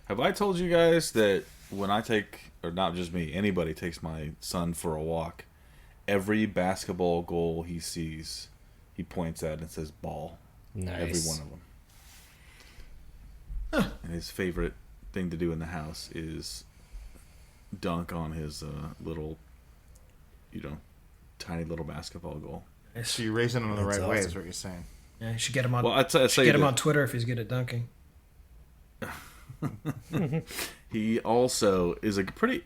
Have I told you guys that when I take, or not just me, anybody takes my son for a walk, every basketball goal he sees, he points at and says ball. Nice. Every one of them. And his favorite thing to do in the house is dunk on his little, tiny little basketball goal. So you're raising him the right way, is awesome. what you're saying. Yeah, you should get him on. Well, I'd say get him that on Twitter if he's good at dunking. he also is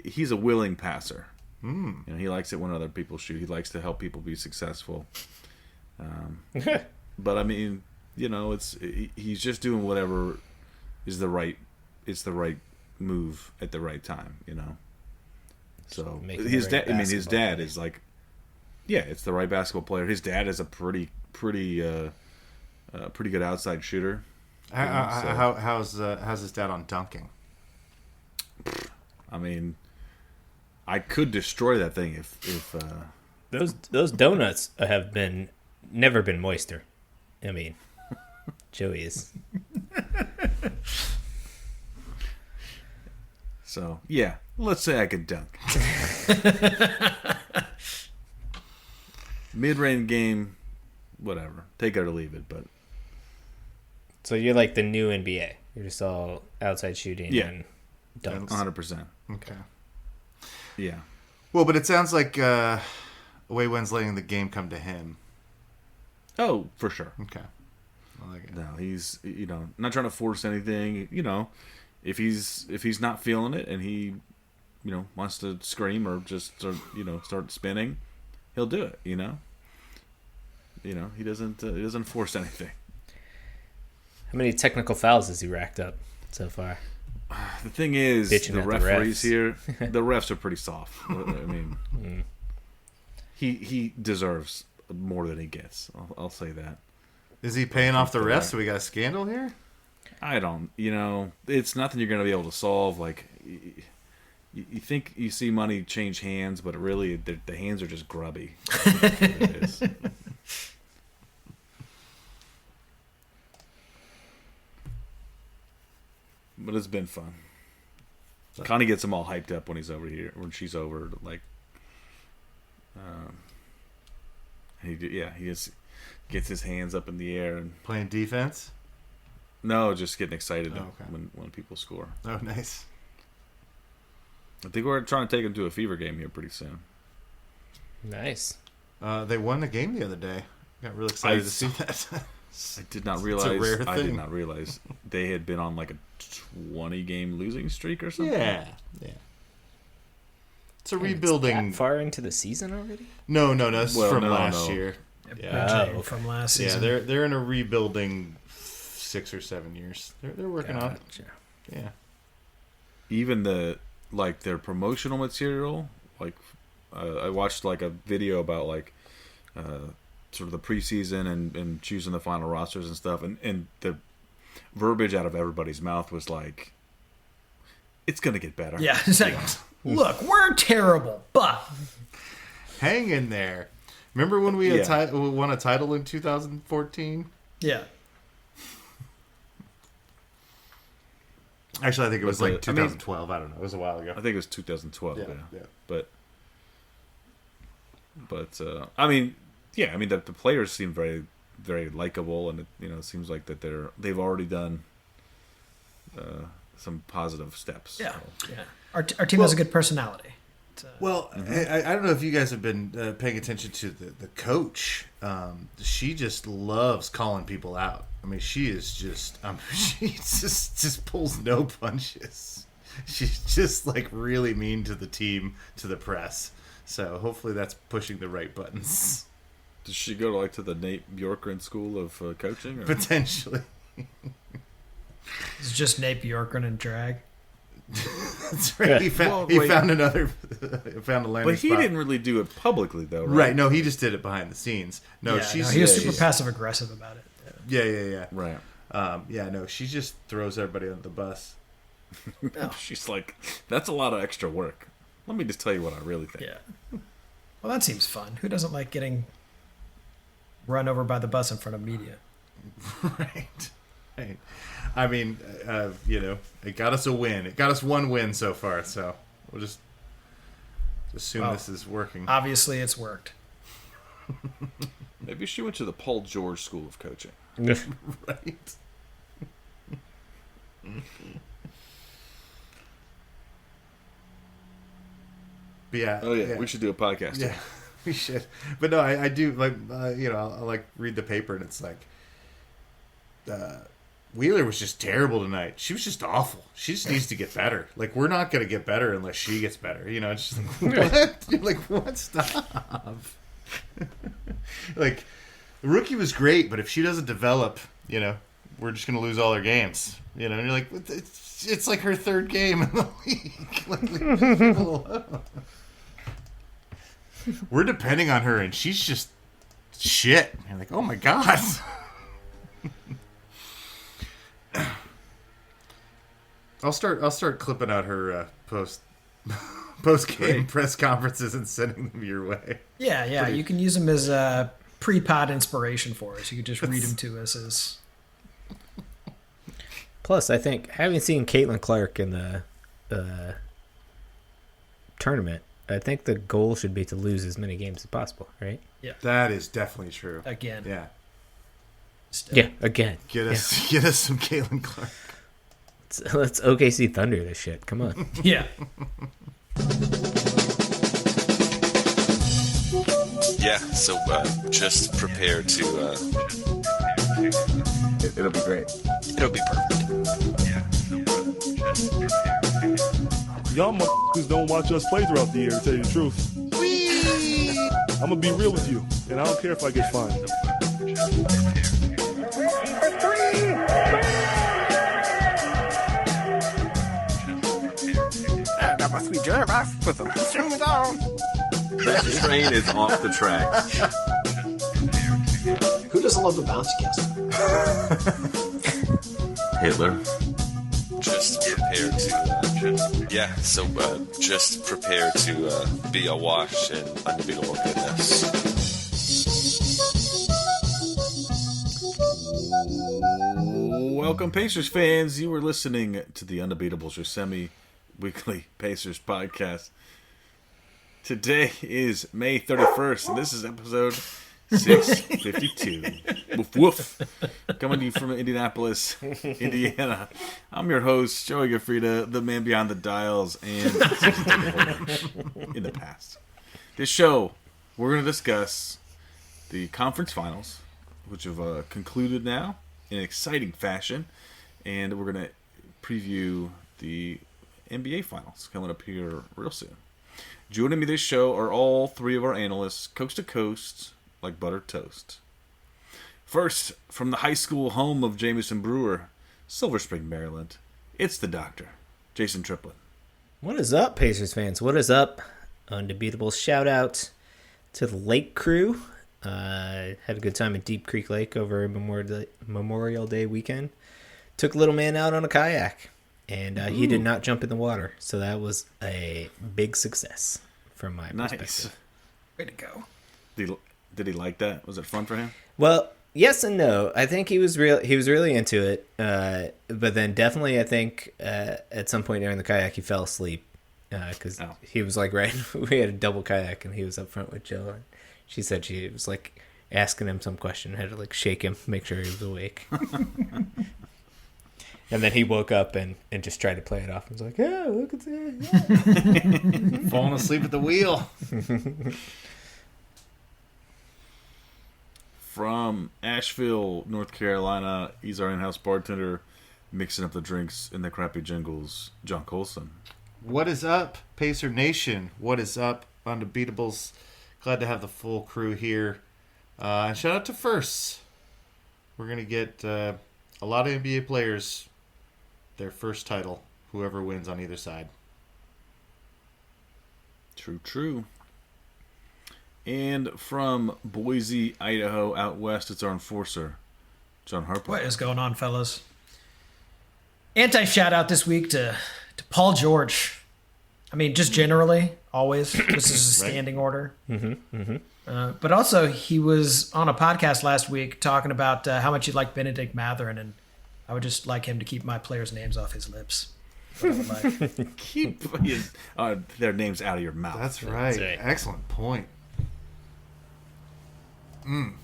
he's a willing passer. Mm. He likes it when other people shoot. He likes to help people be successful. But I mean, he's just doing whatever is the right move at the right time, So his dad, his dad is like, yeah, it's the right basketball player. His dad is a pretty good outside shooter. How's his dad on dunking? I mean, I could destroy that thing if those donuts have never been moister. I mean, Joey is. So yeah, let's say I could dunk. Mid-range game, whatever. Take it or leave it, but So you're like the new NBA. You're just all outside shooting and dunks. 100%. Okay. Yeah. Well, but it sounds like Wei Wen's letting the game come to him. Oh, for sure. Okay. I like it. No, he's not trying to force anything. If he's not feeling it and he wants to scream or just start spinning, he'll do it. He doesn't force anything. How many technical fouls has he racked up so far? The thing is, Bitching the at the referees refs. here, the refs are pretty soft. I mean, he deserves more than he gets. I'll say that. Is he paying off the refs? So we got a scandal here? I don't. It's nothing you're going to be able to solve. Like, you think you see money change hands, but really the hands are just grubby. That's what it is. But it's been fun. Connie gets him all hyped up when he's over here, when she's over. Like, he just gets his hands up in the air and Playing defense? no, just getting excited Oh, okay. when people score. Oh, nice. I think we're trying to take him to a fever game here pretty soon. Nice. They won the game the other day. Got really excited to see that. I did not realize. It's a rare I did thing. not realize they had been on like a 20-game losing streak or something. Yeah. It's a It's rebuilding. that far into the season already? No. This is from last no. year. Yeah, Oh, from last Yeah, season. they're in a rebuilding 6 or 7 years. They're working on it. Gotcha. Yeah. Even their promotional material. Like, I watched like a video about like sort of the preseason and choosing the final rosters and stuff, and the verbiage out of everybody's mouth was like, "It's gonna get better." Yeah, it's like, look, we're terrible, but Hang in there. Remember when we Yeah. won a title in 2014? yeah, Actually, I think it was But like 2012. I don't know. It was a while ago. I think it was 2012. Yeah. But I mean, the players seem very, very likable, and it seems like that they've already done some positive steps. yeah, So. yeah. Our team has a good personality. Well, I don't know if you guys have been paying attention to the coach. She just loves calling people out. I mean, she is just she just pulls no punches. She's just like really mean to the team, to the press. So hopefully that's pushing the right buttons. Does she go to the Nate Bjorkgren School of Coaching? Or? Potentially. It's just Nate Bjorkgren and drag. That's right. He found a landing But he spot. didn't really do it publicly, though, right? Right. No, he just did it behind the scenes. No, Yeah, she's he was super she's- passive aggressive about it. Yeah. Right. No, she just throws everybody under the bus. She's like, that's a lot of extra work. Let me just tell you what I really think. Yeah. Well, that seems fun. Who doesn't like getting run over by the bus in front of media? Right. Right. I mean, it got us a win. It got us one win so far, so we'll just assume this is working. Obviously, it's worked. Maybe she went to the Paul George School of Coaching. Right. But yeah. Oh yeah, we should do a podcast. Yeah, we should. But no, I do like I'll like read the paper and it's like Wheeler was just terrible tonight. She was just awful. She just needs to get better. Like we're not gonna get better unless she gets better. It's just like what? You're like what? Stop. Like the rookie was great, but if she doesn't develop, we're just gonna lose all our games. And you're like it's like her third game in the league. Like, leave people alone. We're depending on her, and she's just shit. And like, oh my god. I'll start clipping out her post game press conferences and sending them your way. Yeah. You can use them as pre-pod inspiration for us. You could just read them to us as. Plus, I think having seen Caitlin Clark in the tournament, I think the goal should be to lose as many games as possible, right? Yeah, that is definitely true. Again, yeah, still. Yeah, again. Get us some Caitlin Clark. Let's OKC Thunder this shit. Come on. Yeah. Yeah. So just prepare to. It'll be great. It'll be perfect. Y'all motherfuckers don't watch us play throughout the year, to tell you the truth. I'm gonna be real with you, and I don't care if I get fined. I got my sweet jerk off. Put some strings on. That train is off the track. Who doesn't love the bouncy castle? Hitler. Just prepare to. So just prepare to be awash in undebeatable goodness. Welcome, Pacers fans. You are listening to the Undebeatables, your semi-weekly Pacers podcast. Today is May 31st, and this is episode 652. Woof woof. Coming to you from Indianapolis, Indiana. I'm your host, Joey Gaffrida, the man behind the dials, and in the past. This show, we're going to discuss the conference finals, which have concluded now in exciting fashion, and we're going to preview the NBA finals coming up here real soon. Joining me this show are all three of our analysts, coast to coast, like buttered toast. First, from the high school home of Jamison Brewer, Silver Spring, Maryland, it's the doctor, Jason Triplett. What is up, Pacers fans? What is up? Undebeatable shout out to the Lake crew. Had a good time at Deep Creek Lake over Memorial Day weekend. Took little man out on a kayak, and he did not jump in the water, so that was a big success from my perspective. Way to go. Did he like that? Was it fun for him? Well, yes and no. I think he was really into it, but then definitely I think at some point during the kayak he fell asleep because he was like we had a double kayak and he was up front with Jill. And she said she was like asking him some question, had to like shake him, make sure he was awake. And then he woke up and just tried to play it off. And was like, "Yeah, look at that." Yeah. Falling asleep at the wheel. From Asheville, North Carolina, he's our in-house bartender, mixing up the drinks in the crappy jingles, John Colson. What is up, Pacer Nation? What is up, Undebeatables? Glad to have the full crew here. And shout out to Firsts. We're going to get a lot of NBA players their first title, whoever wins on either side. True. And from Boise, Idaho, out west, it's our enforcer, John Harper. What is going on, fellas? Anti-shout out this week to Paul George. I mean, just generally, always. This is a standing order. But also, he was on a podcast last week talking about how much he liked Benedict Mathurin, and I would just like him to keep my players' names off his lips. That's what I would like. Keep their names out of your mouth. That's right. right. Excellent point. I'm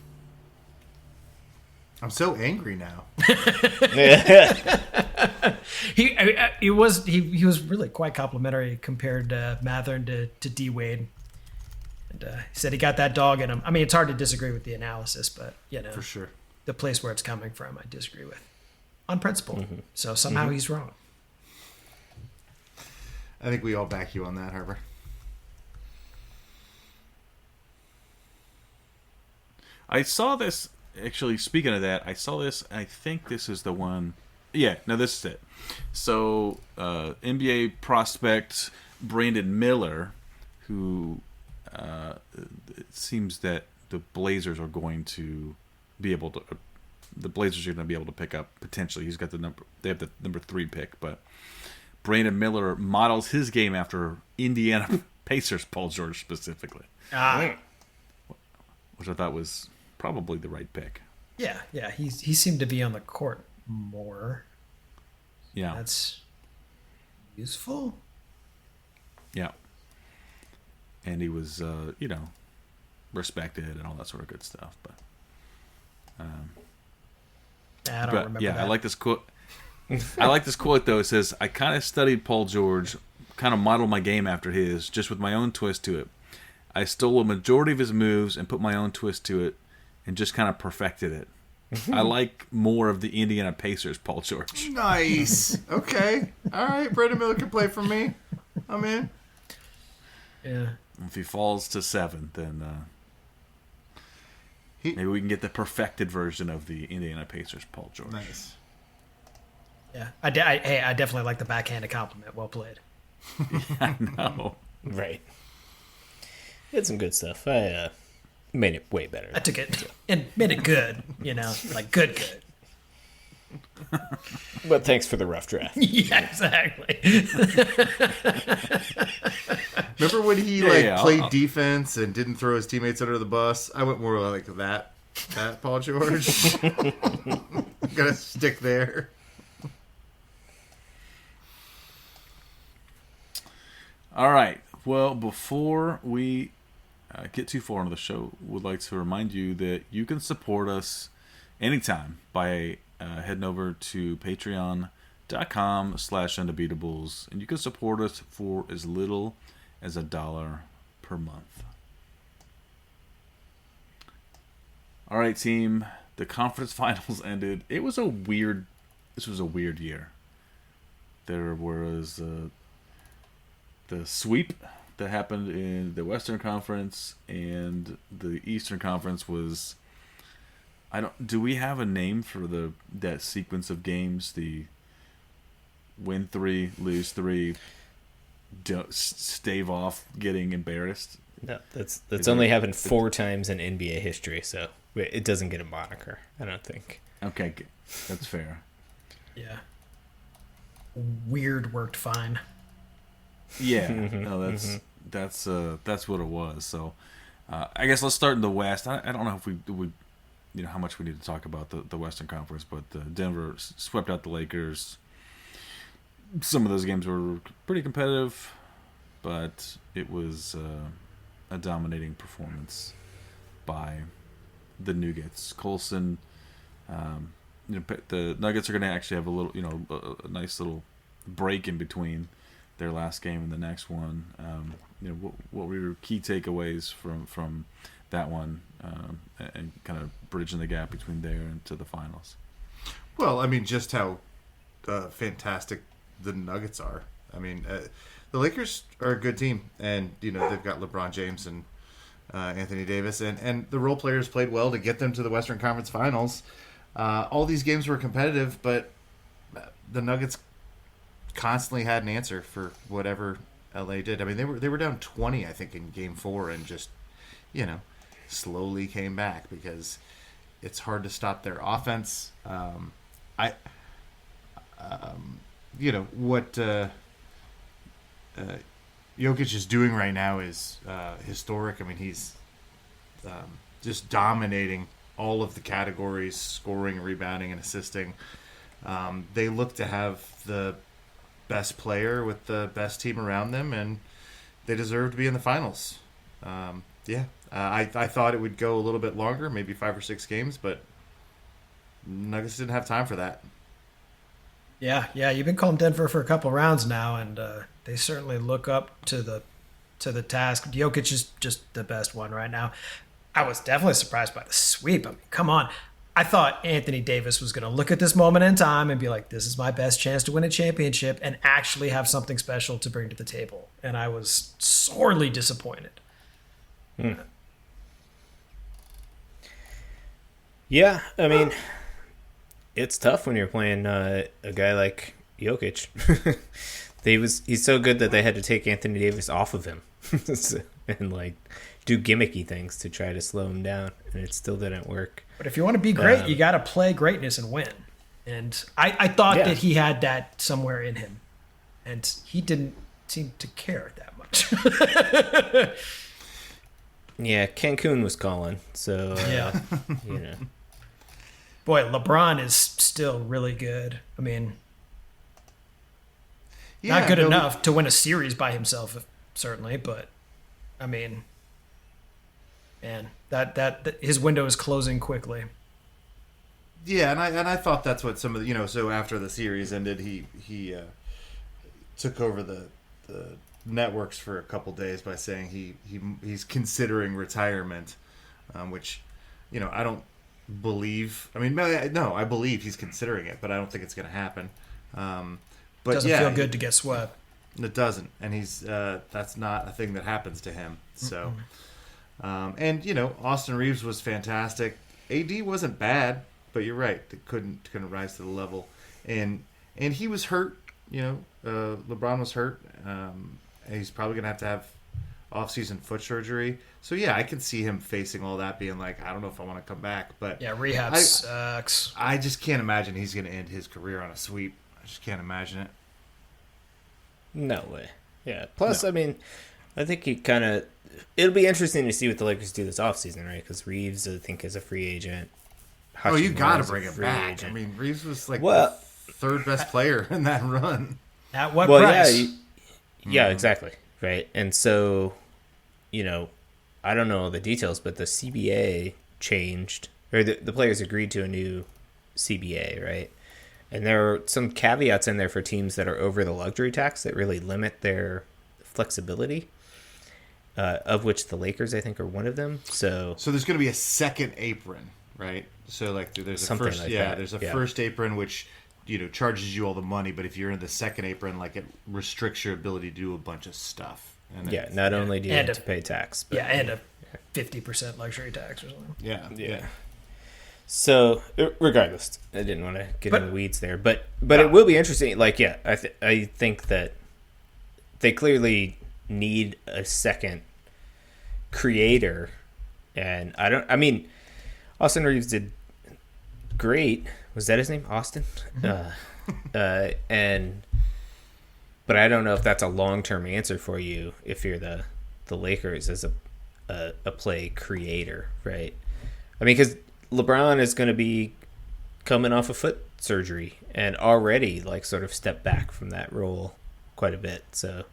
so angry now. He was really quite complimentary compared Mathern to D Wade, and he said he got that dog in him. I mean, it's hard to disagree with the analysis, but For sure. the place where it's coming from, I disagree with on principle. So somehow he's wrong. I think we all back you on that, Harper. I saw this. Actually, speaking of that, I saw this. I think this is the one. Yeah, no, this is it. So, NBA prospect Brandon Miller, who it seems that the Blazers are going to be able to. The Blazers are going to be able to pick up potentially. He's got the number. They have the number 3 pick, but Brandon Miller models his game after Indiana Pacers Paul George specifically, which I thought was probably the right pick. Yeah. He seemed to be on the court more. Yeah. That's useful. Yeah. And he was, respected and all that sort of good stuff. But, I don't remember that. I like this quote. I like this quote though. It says, "I kind of studied Paul George, kind of modeled my game after his, just with my own twist to it. I stole a majority of his moves and put my own twist to it, and just kind of perfected it. I like more of the Indiana Pacers Paul George." Nice. Okay. All right. Brandon Miller can play for me. I'm in. Yeah. If he falls to 7, then maybe we can get the perfected version of the Indiana Pacers Paul George. Nice. Yeah. I definitely like the backhanded compliment. Well played. I know. Right. Did some good stuff. I made it way better. I took it and made it good, like good. But thanks for the rough draft. Yeah, exactly. Remember when he played defense and didn't throw his teammates under the bus? I went more like that Paul George. I'm gonna stick there. All right. Well, before we get too far into the show, would like to remind you that you can support us anytime by heading over to patreon.com/undebeatables, and you can support us for as little as $1 per month. All right, team. The conference finals ended. This was a weird year. There was the sweep that happened in the Western Conference, and the Eastern Conference was. Do we have a name for that sequence of games? The win 3, lose 3, stave off getting embarrassed. No, that's only happened 4 times in NBA history, so it doesn't get a moniker, I don't think. Okay, that's fair. Yeah. Weird worked fine. Yeah, no, that's what it was. So, I guess let's start in the West. I don't know if we how much we need to talk about the Western Conference, but Denver swept out the Lakers. Some of those games were pretty competitive, but it was a dominating performance by the Nuggets. Colson, the Nuggets are going to actually have a little, a nice little break in between their last game and the next one. What were your key takeaways from that one, and kind of bridging the gap between there and to the finals? Well, I mean, just how fantastic the Nuggets are. I mean, the Lakers are a good team, and they've got LeBron James and Anthony Davis, and the role players played well to get them to the Western Conference Finals. All these games were competitive, but the Nuggets constantly had an answer for whatever LA did. I mean, they were down 20, I think, in Game 4, and just slowly came back because it's hard to stop their offense. What Jokic is doing right now is historic. I mean, he's just dominating all of the categories: scoring, rebounding, and assisting. They look to have the best player with the best team around them, and they deserve to be in the finals. I thought it would go a little bit longer, maybe 5 or 6 games, but Nuggets didn't have time for that. Yeah, you've been calling Denver for a couple rounds now, and they certainly look up to the task. Jokic is just the best one right now. I was definitely surprised by the sweep. I mean, come on. I thought Anthony Davis was going to look at this moment in time and be like, this is my best chance to win a championship and actually have something special to bring to the table. And I was sorely disappointed. Yeah, I mean, it's tough when you're playing a guy like Jokic. He's so good that they had to take Anthony Davis off of him and like do gimmicky things to try to slow him down, and it still didn't work. But if you want to be great, you got to play greatness and win. And I thought that he had that somewhere in him, and he didn't seem to care that much. Yeah, Cancun was calling, so yeah, you know. Boy, LeBron is still really good. I mean, not good enough to win a series by himself, certainly, but I mean, man, that his window is closing quickly. Yeah, and I thought that's what some of the, so after the series ended, he took over the networks for a couple days by saying he's considering retirement, which I don't believe. I mean, no, I believe he's considering it, but I don't think it's going to happen. But doesn't feel good to get swept. It doesn't, and he's that's not a thing that happens to him. So, and Austin Reeves was fantastic. AD wasn't bad, but you're right, they couldn't rise to the level, and he was hurt. LeBron was hurt. He's probably gonna have to have off-season foot surgery. So yeah, I can see him facing all that, being like, I don't know if I want to come back. But yeah, rehab sucks. I just can't imagine he's gonna end his career on a sweep. I just can't imagine it. No way. Yeah. Plus, I mean, I think it'll be interesting to see what the Lakers do this offseason, right? Because Reeves, I think, is a free agent. You got to bring him back. Agent. I mean, Reeves was like the third best player in that run. At what price? Yeah, exactly. Right. And so, I don't know the details, but the CBA changed, or the players agreed to a new CBA, right? And there are some caveats in there for teams that are over the luxury tax that really limit their flexibility, of which the Lakers, I think, are one of them. So there's going to be a second apron, right? So like there's a something first, like yeah, that. There's a first apron which charges you all the money, but if you're in the second apron, like it restricts your ability to do a bunch of stuff. And not only do you have to pay tax, but and a 50% luxury tax or something. Yeah. So regardless, I didn't want to get in the weeds there, but it will be interesting. Like, I think that they clearly need a second creator, and Austin Reeves did great. Was that his name, Austin? But I don't know if that's a long-term answer for you if you're the Lakers as a play creator, right? I mean, because LeBron is going to be coming off of foot surgery and already like sort of stepped back from that role quite a bit. So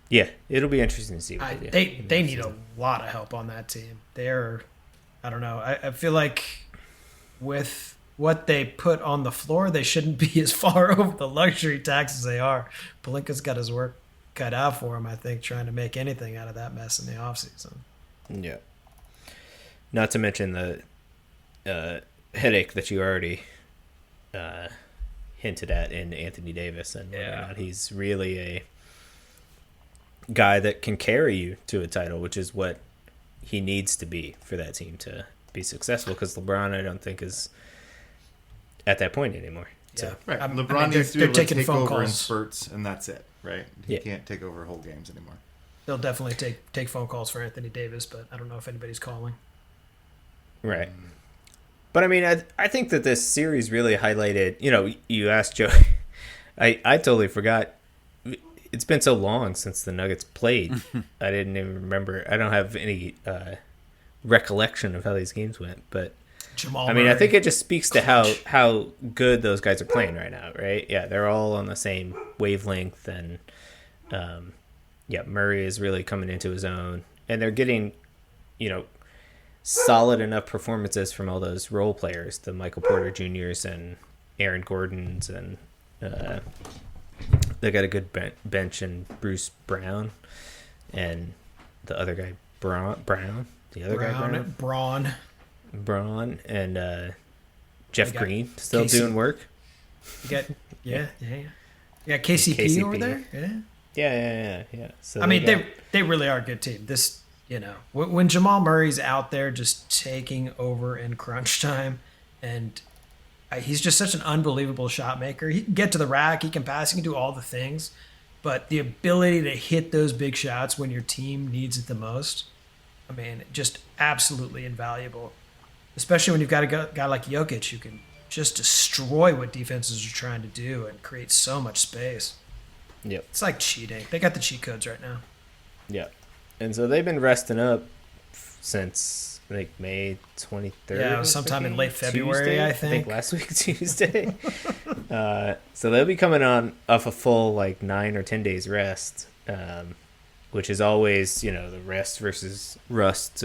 yeah, it'll be interesting to see what they do. They need a lot of help on that team. I don't know. I feel like with what they put on the floor, they shouldn't be as far over the luxury tax as they are. Pelinka's got his work cut out for him, I think, trying to make anything out of that mess in the offseason. Yeah. Not to mention the headache that you already hinted at in Anthony Davis, and whether or not he's really a guy that can carry you to a title, which is what he needs to be for that team to be successful, because LeBron, I don't think, is at that point anymore. So. Right. LeBron needs to be able to take over in spurts, and that's it, right? He can't take over whole games anymore. They'll definitely take phone calls for Anthony Davis, but I don't know if anybody's calling. Right. But I mean, I think that this series really highlighted, you asked Joe, I totally forgot. It's been so long since the Nuggets played. I didn't even remember. I don't have any recollection of how these games went. But Jamal I mean, Murray. I think it just speaks to how good those guys are playing right now, right? Yeah, they're all on the same wavelength, and Murray is really coming into his own, and they're getting, solid enough performances from all those role players, the Michael Porter Juniors and Aaron Gordons, and they got a good bench in Bruce Brown, and the other guy Braun, and Jeff Green still doing work. You got KCP over there. Yeah. So I mean, they really are a good team. This, when Jamal Murray's out there just taking over in crunch time, and he's just such an unbelievable shot maker. He can get to the rack, he can pass, he can do all the things, but the ability to hit those big shots when your team needs it the most, I mean, just absolutely invaluable. Especially when you've got a guy like Jokic who can just destroy what defenses are trying to do and create so much space. Yep. It's like cheating. They got the cheat codes right now. Yeah. And so they've been resting up since May 23rd. Yeah, it was sometime in late February, Tuesday, I think. last week Tuesday. So they'll be coming off a full 9 or 10 days rest, which is always, the rest versus rust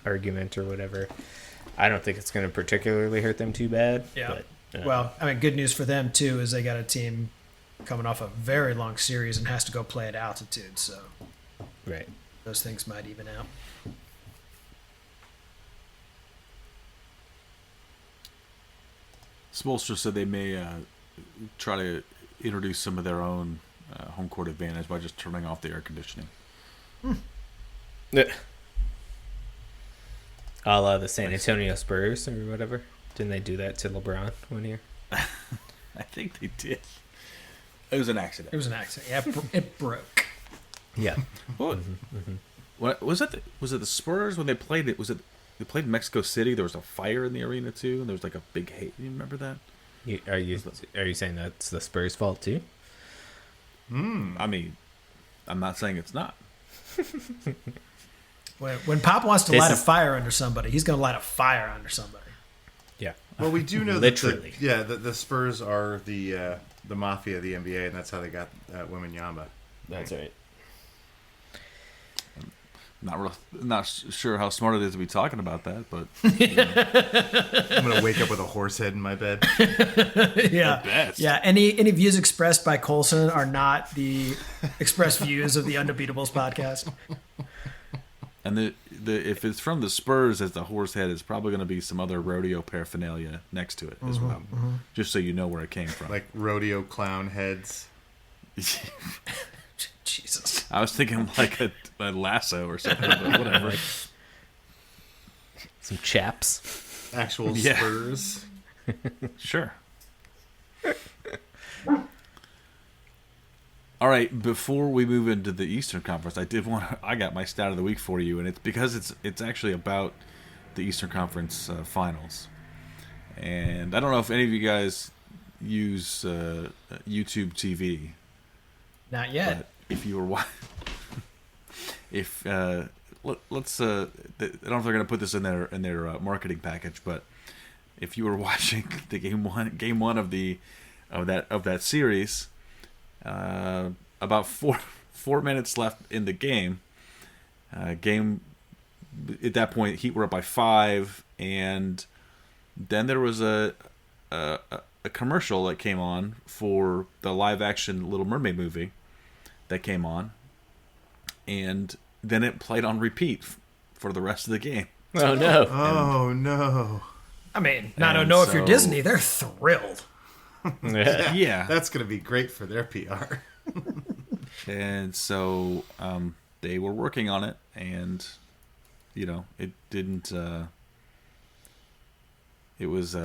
argument or whatever. I don't think it's going to particularly hurt them too bad. Yeah. But, well, I mean, good news for them, too, is they got a team coming off a very long series and has to go play at altitude. So right. Those things might even out. Spoelstra said they may try to introduce some of their own home court advantage by just turning off the air conditioning. Yeah. A la the San Antonio Spurs or whatever. Didn't they do that to LeBron one year? I think they did. It was an accident. Yeah, it broke. Yeah. What was it? Was it the Spurs when they played it? Was it they played in Mexico City? There was a fire in the arena too, and there was a big hate. You remember that? Are you saying that's the Spurs' fault too? I mean, I'm not saying it's not. When Pop wants to light a fire under somebody, he's going to light a fire under somebody. Yeah. Well, we do know literally. that the Spurs are the mafia of the NBA, and that's how they got Wembanyama. That's right. Not sure how smart it is to be talking about that, but I'm gonna wake up with a horse head in my bed. Yeah. Any views expressed by Colson are not the expressed views of the Undebeatables podcast. And the if it's from the Spurs as the horse head, it's probably going to be some other rodeo paraphernalia next to it as well, just so you know where it came from. Like rodeo clown heads. Jesus. I was thinking like a lasso or something, but whatever. Some chaps. Actual Spurs. Sure. All right, before we move into the Eastern Conference, I got my stat of the week for you, and it's because it's actually about the Eastern Conference finals. And I don't know if any of you guys use YouTube TV. Not yet. But if you were let's I don't know if they're going to put this in their marketing package, but if you were watching the game one of that series, about four minutes left in the game. At that point, Heat were up by 5, and then there was a commercial that came on for the live action Little Mermaid movie that came on, and then it played on repeat for the rest of the game. Oh no! Oh no! I mean, I don't know if you're Disney, they're thrilled. Yeah, that's gonna be great for their PR. And so they were working on it, and it didn't. It was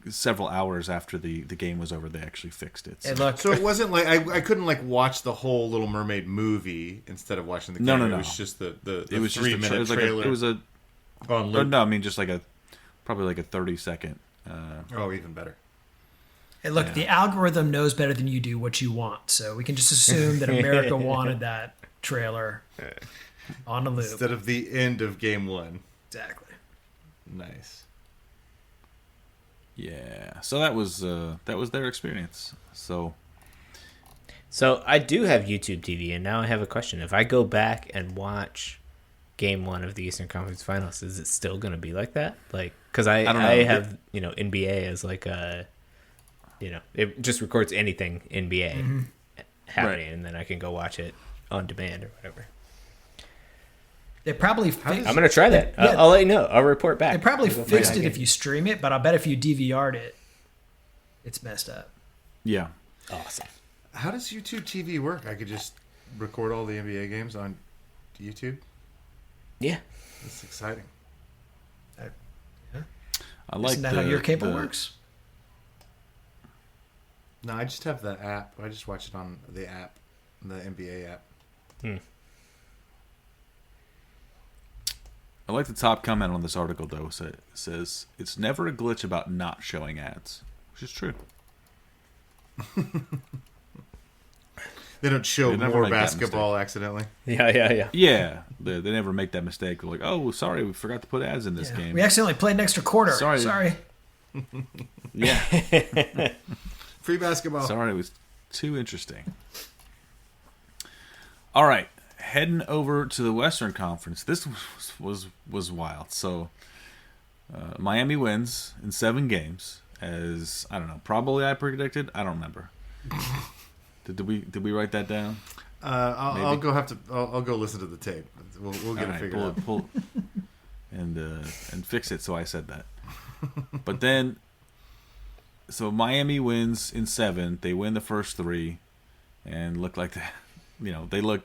several hours after the game was over, they actually fixed it. So it wasn't like I couldn't watch the whole Little Mermaid movie instead of watching the game. No. It was just the it was 3-minute trailer. It was a. No, I mean just probably a 30-second. Even better. Hey, look, the algorithm knows better than you do what you want, so we can just assume that America wanted that trailer on a loop instead of the end of game 1. Exactly. Nice. Yeah. So that was their experience. So I do have YouTube TV, and now I have a question. If I go back and watch Game 1 of the Eastern Conference Finals, is it still going to be like that? Like, because I have NBA as like a, it just records anything NBA happening, and then I can go watch it on demand or whatever. They probably I'm going to try that. I'll let you know. I'll report back. They probably fixed it if you stream it, but I'll bet if you DVR'd it, it's messed up. yeah. Awesome. How does YouTube TV work? I could just record all the NBA games on YouTube? Yeah. That's exciting. I like Isn't that how your cable works? No, I just have the app. I just watch it on the app, the NBA app. I like the top comment on this article, though. It says, it's never a glitch about not showing ads, which is true. They don't show more basketball accidentally. Yeah. Yeah, they never make that mistake. They're like, oh, sorry, we forgot to put ads in this game. We accidentally played an extra quarter. Sorry. Yeah. Free basketball. Sorry, it was too interesting. All right, heading over to the Western Conference. This was wild. So Miami wins in 7 games, as I don't know. Probably I predicted. I don't remember. Did we write that down? I'll go listen to the tape. We'll get it figured out. Pull and fix it. So I said that. But then, so Miami wins in 7. They win the first 3, and look like that. They look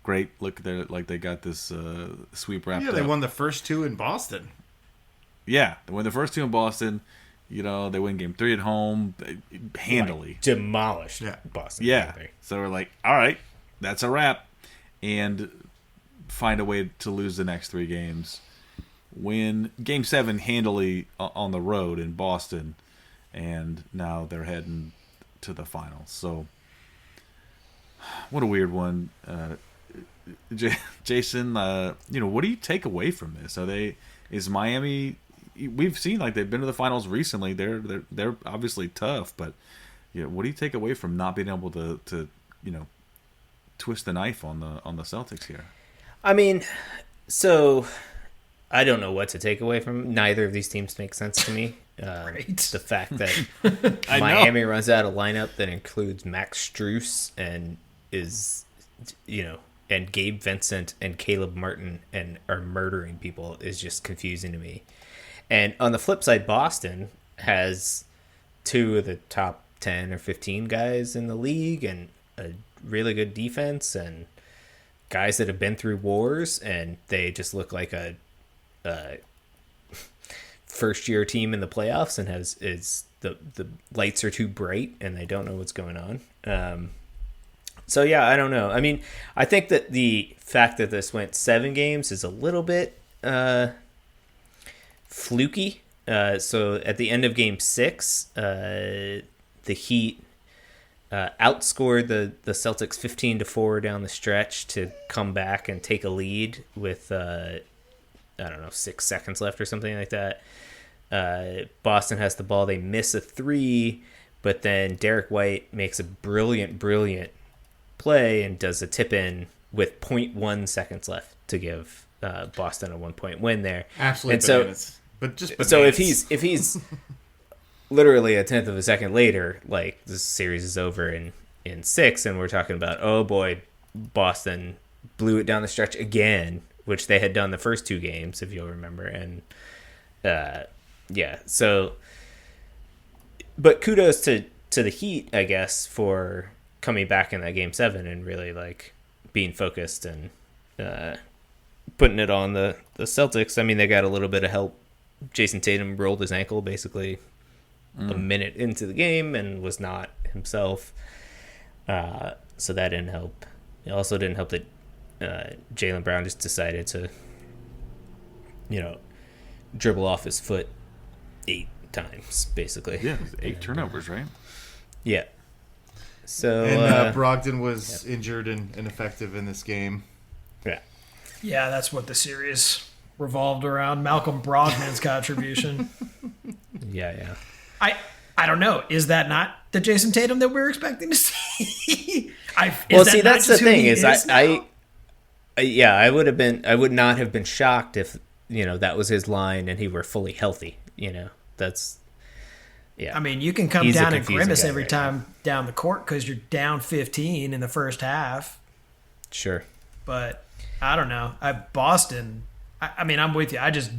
great. Look, they're like they got this sweep wrapped up. Yeah, they won the first 2 in Boston. Yeah, they win the first 2 in Boston. They win Game 3 at home handily. Like, demolished Boston. Yeah. So we're like, all right, that's a wrap. And find a way to lose the next 3 games. Win Game 7 handily on the road in Boston. And now they're heading to the finals. So what a weird one. Jason, what do you take away from this? Is Miami... We've seen like they've been to the finals recently. They're obviously tough, but what do you take away from not being able to twist the knife on the Celtics here? I mean, so I don't know what to take away from. Neither of these teams make sense to me. Right. The fact that Miami runs out a lineup that includes Max Strus and and Gabe Vincent and Caleb Martin and are murdering people is just confusing to me. And on the flip side, Boston has 2 of the top 10 or 15 guys in the league and a really good defense and guys that have been through wars, and they just look like a first-year team in the playoffs and the lights are too bright and they don't know what's going on. So, yeah, I don't know. I mean, I think that the fact that this went 7 games is a little bit... fluky. So at the end of Game 6, the Heat outscored the Celtics 15-4 down the stretch to come back and take a lead with 6 seconds left or something like that. Boston has the ball. They miss a 3, but then Derek White makes a brilliant play and does a tip in with 0.1 seconds left to give Boston a 1-point win there. Absolutely bananas. But just bananas. So if he's literally a tenth of a second later, like this series is over in 6, and we're talking about, oh boy, Boston blew it down the stretch again, which they had done the first 2 games, if you'll remember. And so but kudos to the Heat, I guess, for coming back in that Game 7 and really like being focused and putting it on the Celtics. I mean, they got a little bit of help. Jason Tatum rolled his ankle basically a minute into the game and was not himself. So that didn't help. It also didn't help that Jaylen Brown just decided to, dribble off his foot 8 times, basically. Yeah, 8 turnovers, right? Yeah. So and Brogdon was injured and ineffective in this game. Yeah. Yeah, that's what the series revolved around. Malcolm Brogdon's contribution. Yeah. I don't know. Is that not the Jason Tatum that we're expecting to see? That's the thing. I would not have been shocked if that was his line and he were fully healthy. That's. Yeah. I mean, you can come down and grimace every time down the court because you're down 15 in the first half. Sure. But I don't know. Boston, I mean, I'm with you. I just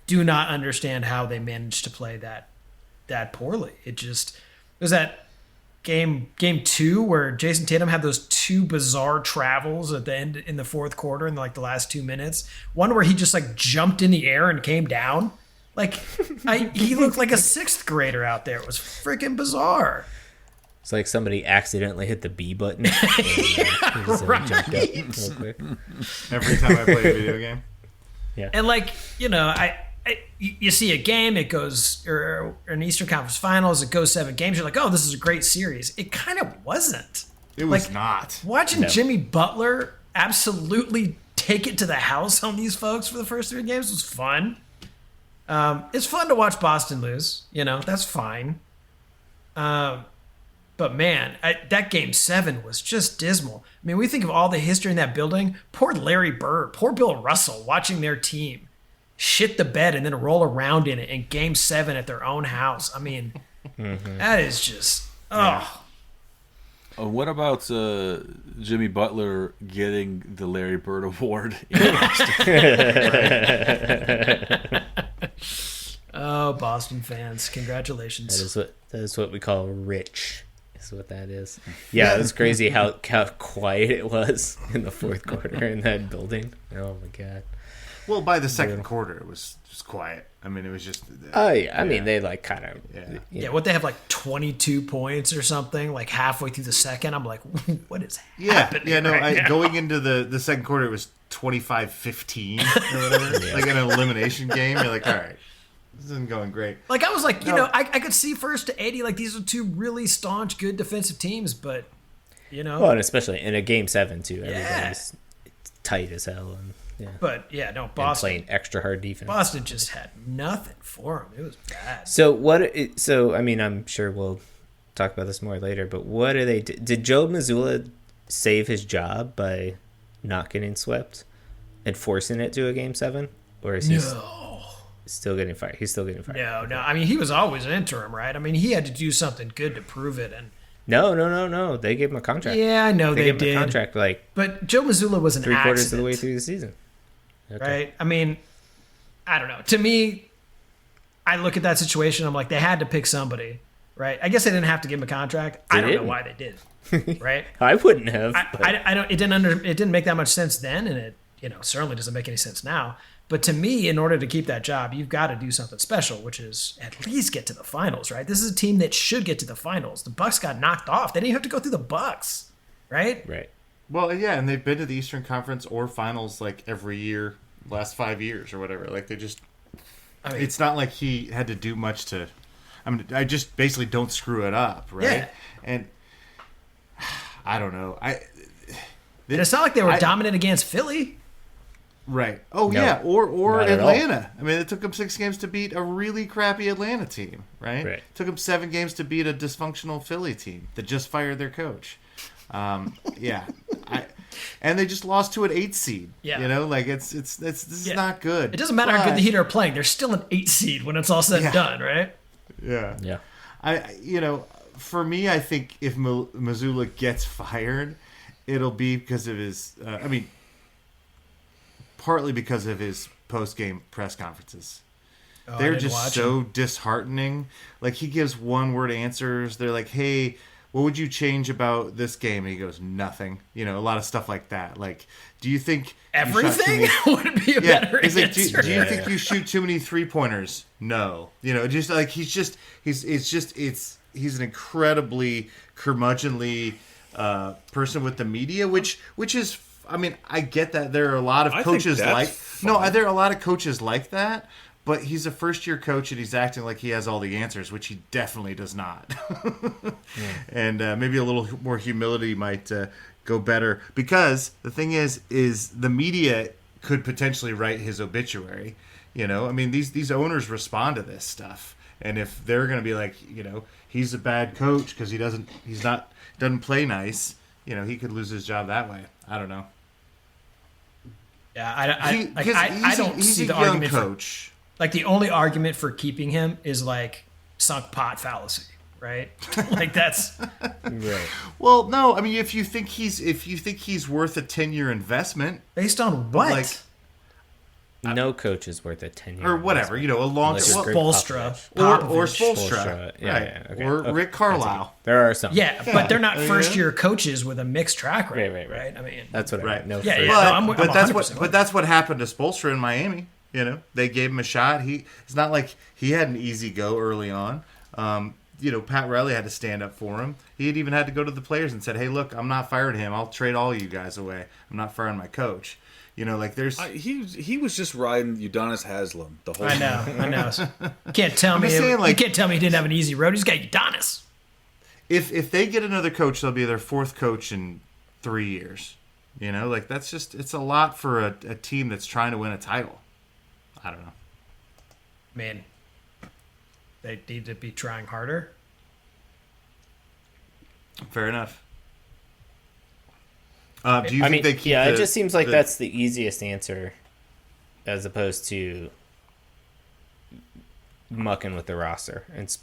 do not understand how they managed to play that poorly. It was that game 2 where Jason Tatum had those 2 bizarre travels at the end in the fourth quarter in like the last 2 minutes. One where he just like jumped in the air and came down. Like, he looked like a 6th grader out there. It was freaking bizarre. It's like somebody accidentally hit the B button. Right. Jumped up real quick. Every time I play a video game. Yeah. And like, you see a game, it goes, or an Eastern Conference Finals, it goes 7 games. You're like, oh, this is a great series. It kind of wasn't. It was not. Watching Jimmy Butler absolutely take it to the house on these folks for the first 3 games was fun. It's fun to watch Boston lose. That's fine. But man, that game 7 was just dismal. I mean, we think of all the history in that building. Poor Larry Bird, poor Bill Russell watching their team shit the bed and then roll around in it in game 7 at their own house. I mean, that is just, What about Jimmy Butler getting the Larry Bird Award? Oh, Boston fans, congratulations. That is what we call rich. Is what that is. Yeah, it was crazy how quiet it was in the fourth quarter in that building. Oh my god. Well, by the second quarter, it was just quiet. I mean, it was just. I mean, they like kind of. Yeah, what they have like 22 points or something, like halfway through the second. I'm like, what is happening? Yeah, no. right now? Going into the second quarter, it was 25-15 or whatever. Like an elimination game. You're like, all right, this isn't going great. Like I was like, I could see first to 80. Like these are 2 really staunch, good defensive teams, but Well, and especially in a game 7 too. Everybody's tight as hell and. Yeah. But yeah, no, Boston playing extra hard defense. Boston just had nothing for him. It was bad. So I mean, I'm sure we'll talk about this more later. But what do they do? Did Joe Mazzulla save his job by not getting swept and forcing it to a game 7, or is he still getting fired? He's still getting fired. No. I mean, he was always an interim, right? I mean, he had to do something good to prove it. And no. They gave him a contract. Yeah, I know they gave did. Him a contract but Joe Mazzulla was an 3/4 accident. of the way through the season. Okay. Right? I mean, I don't know. To me, I look at that situation. I'm like, they had to pick somebody, right? I guess they didn't have to give him a contract. I don't know why they did, right? I wouldn't have. I don't. It didn't make that much sense then, and it certainly doesn't make any sense now. But to me, in order to keep that job, you've got to do something special, which is at least get to the finals, right? This is a team that should get to the finals. The Bucks got knocked off. They didn't have to go through the Bucks, right? Right. Well, yeah, and they've been to the Eastern Conference or Finals like every year, last 5 years or whatever. Like they just, it's not like he had to do much to. I mean, I just basically don't screw it up, right? Yeah. And I don't know. And it's not like they were dominant against Philly. Right. Oh, No, yeah. Or not at Atlanta. I mean, it took them 6 games to beat a really crappy Atlanta team, right? Right. It took them 7 games to beat a dysfunctional Philly team that just fired their coach. Yeah. And they just lost to an 8 seed. Yeah. Like this is not good. It doesn't matter how good the Heat are playing. They're still an 8 seed when it's all said and done, right? Yeah. Yeah. For me, I think if Mazzulla gets fired, it'll be because of his. Partly because of his post-game press conferences. They're just so disheartening. Like he gives one-word answers. They're like, "Hey, what would you change about this game?" And he goes, "Nothing." A lot of stuff like that. Like, do you think everything would be a better he's answer? Like, do you think you shoot too many 3-pointers? No. Just like he's an incredibly curmudgeonly person with the media, which is. I mean, I get that there are a lot of coaches there are a lot of coaches like that, but he's a first-year coach and he's acting like he has all the answers, which he definitely does not. And maybe a little more humility might go better, because the thing is the media could potentially write his obituary. I mean, these owners respond to this stuff, And if they're going to be like, he's a bad coach because he doesn't play nice, he could lose his job that way. I don't know. Yeah, I don't see the argument coach. Like the only argument for keeping him is like sunk pot fallacy, right? Like that's right. Well, no, I mean if you think he's worth a 10-year investment, based on what? Like, no coach is worth a 10-year or whatever, a long Spolstra or Spolstra, yeah, right? Yeah, okay. Or Rick Carlisle. There are some, but they're not first-year coaches with a mixed track record, right? I mean, that's what I mean. No, but that's what happened to Spolstra in Miami. They gave him a shot. It's not like he had an easy go early on. Pat Riley had to stand up for him. He had even had to go to the players and said, "Hey, look, I'm not firing him. I'll trade all you guys away. I'm not firing my coach." There's he was just riding Udonis Haslem the whole time. I know. You can't tell me you can't tell me he didn't have an easy road. He's got Udonis. If they get another coach, they'll be their fourth coach in 3 years. That's just it's a lot for a team that's trying to win a title. I don't know. Man, they need to be trying harder. Fair enough. Do you think they keep? Yeah, it just seems like that's the easiest answer, as opposed to mucking with the roster and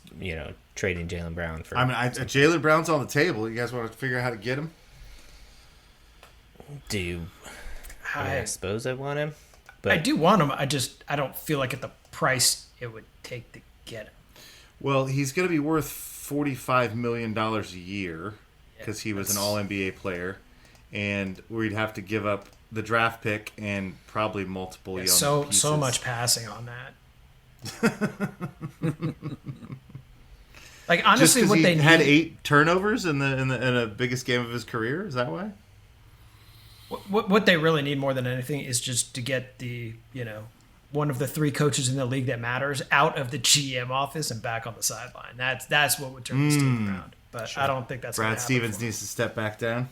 trading Jaylen Brown for. Jaylen Brown's on the table. You guys want to figure out how to get him? I suppose I want him. But I do want him. I don't feel like at the price it would take to get him. Well, he's going to be worth $45 million a year because he was an All-NBA player, and we'd have to give up the draft pick and probably multiple young pieces. So much passing on that. Like honestly, just what they had 8 turnovers in the biggest game of his career. Is that why? What they really need more than anything is just to get the one of the 3 coaches in the league that matters out of the GM office and back on the sideline. That's what would turn this team around. But sure. I don't think that's Brad Stevens needs to step back down.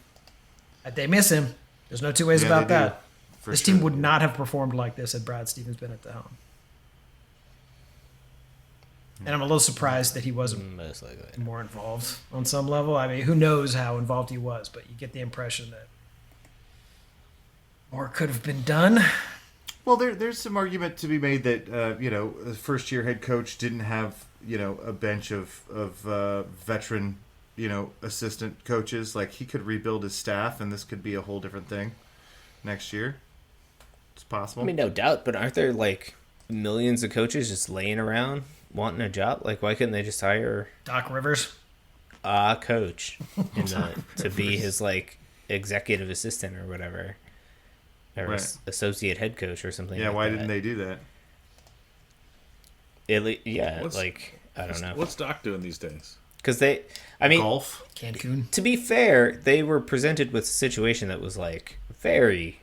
They miss him. There's no two ways about that. This team would not have performed like this had Brad Stevens been at the helm. And I'm a little surprised that he wasn't most likely more involved on some level. I mean, who knows how involved he was, but you get the impression that more could have been done. Well, there's some argument to be made that the first-year head coach didn't have a bench of veteran assistant coaches. Like he could rebuild his staff, and this could be a whole different thing next year. It's possible. I mean, no doubt, but aren't there like millions of coaches just laying around wanting a job? Like, why couldn't they just hire Doc Rivers, a coach, to be his like executive assistant or whatever? Or associate head coach or something. Yeah, why didn't they do that? I don't know. What's Doc doing these days? Because golf, Cancun. To be fair, they were presented with a situation that was like very,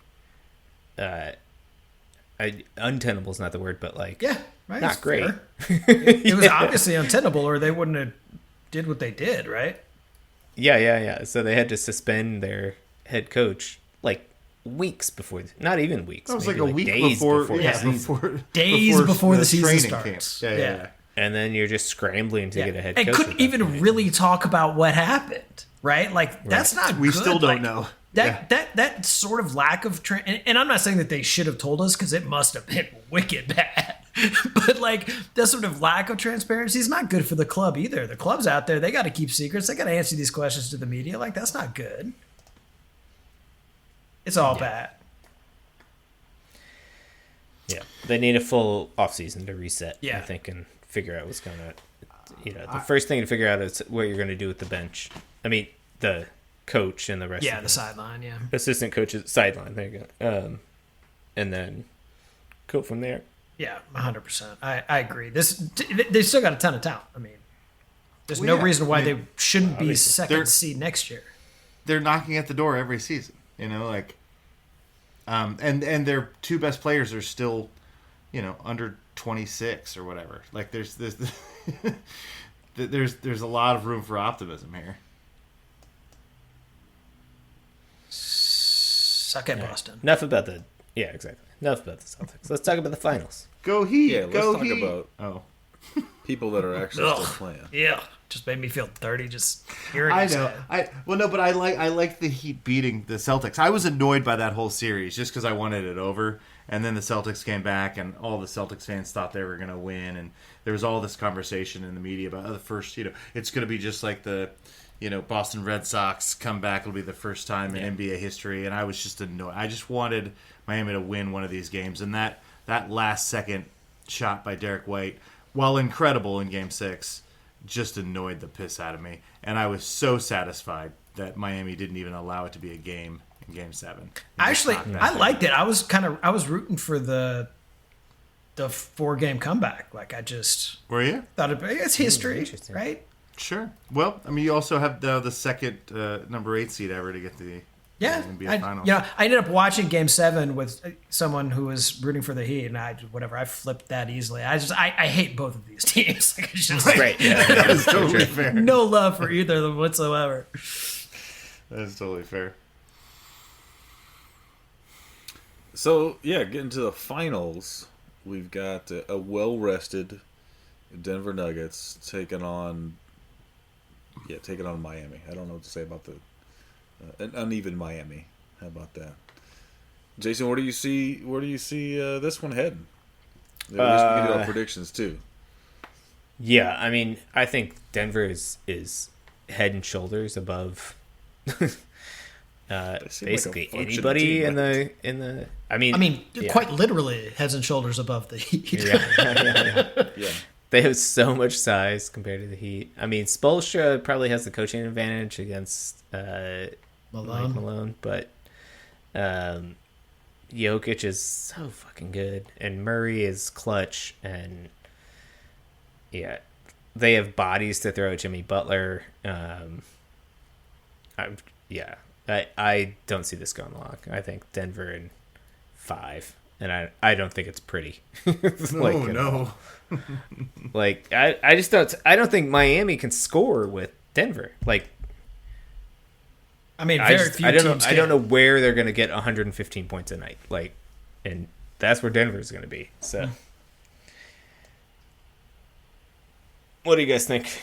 untenable is not the word, but like not great. It was obviously untenable, or they wouldn't have did what they did, right? Yeah. So they had to suspend their head coach like weeks before, not even weeks. It was like a week before the season starts. Yeah. And then you're just scrambling to get a head coach. And couldn't even really talk about what happened, right? Like that's not. We good. Still don't know. That sort of lack of and I'm not saying that they should have told us because it must have been wicked bad. But like that sort of lack of transparency is not good for the club either. The club's out there; they got to keep secrets. They got to answer these questions to the media. Like that's not good. It's all bad. Yeah, they need a full offseason to reset. Yeah. I think, and figure out what's going to. The first thing to figure out is what you're going to do with the bench. I mean, the coach and the rest. Yeah, the sideline. Yeah, assistant coaches sideline. There you go. And then go from there. Yeah, 100%. I agree. They still got a ton of talent. I mean, there's no reason why they shouldn't be second seed next year. They're knocking at the door every season. And their 2 best players are still, under 26 or whatever. Like there's a lot of room for optimism here. Suck at Boston. Enough about the Enough about the Celtics. Let's talk about the finals. Go Heat. Yeah, let's talk about people that are actually still playing. Yeah, just made me feel dirty just hearing. I you know. say it. But I like the Heat beating the Celtics. I was annoyed by that whole series just because I wanted it over. And then the Celtics came back, and all the Celtics fans thought they were going to win. And there was all this conversation in the media about the first, it's going to be just like the, Boston Red Sox comeback will be the first time in NBA history. And I was just annoyed. I just wanted Miami to win one of these games. And that last second shot by Derek White, while incredible in Game 6, just annoyed the piss out of me. And I was so satisfied that Miami didn't even allow it to be a game in Game 7. Actually, I liked it. I was rooting for the 4-game comeback. Like, I just were you thought it's history, right? Sure. Well, I mean, you also have the second number 8 seed ever to get to the NBA Finals. I ended up watching Game 7 with someone who was rooting for the Heat, and I flipped that easily. I hate both of these teams. Like, it's just Right. Yeah. That is totally fair. No love for either of them whatsoever. That is totally fair. So, getting to the finals, we've got a well-rested Denver Nuggets taking on Miami. I don't know what to say about an uneven Miami. How about that? Jason, where do you see this one heading? At least we can do our predictions, too. Yeah, I mean, I think Denver is head and shoulders above basically like anybody team, in the. I mean, quite literally heads and shoulders above the Heat. Yeah. They have so much size compared to the Heat. I mean, Spoelstra probably has the coaching advantage against Mike Malone, but Jokic is so fucking good, and Murray is clutch, and they have bodies to throw at Jimmy Butler. I don't see this going long. I think Denver in 5, and I don't think it's pretty. No. Like I just don't. I don't think Miami can score with Denver. Like, I mean, I don't know where they're going to get 115 points a night. Like, and that's where Denver's going to be. So, what do you guys think?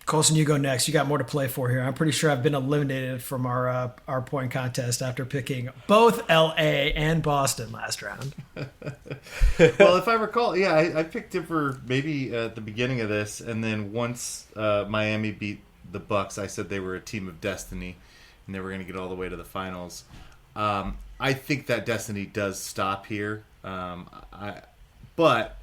Colson, you go next. You got more to play for here. I'm pretty sure I've been eliminated from our point contest after picking both L.A. and Boston last round. Well, if I recall, I picked Denver maybe at the beginning of this, and then once Miami beat the Bucks, I said they were a team of destiny, and they were going to get all the way to the finals. I think that destiny does stop here, but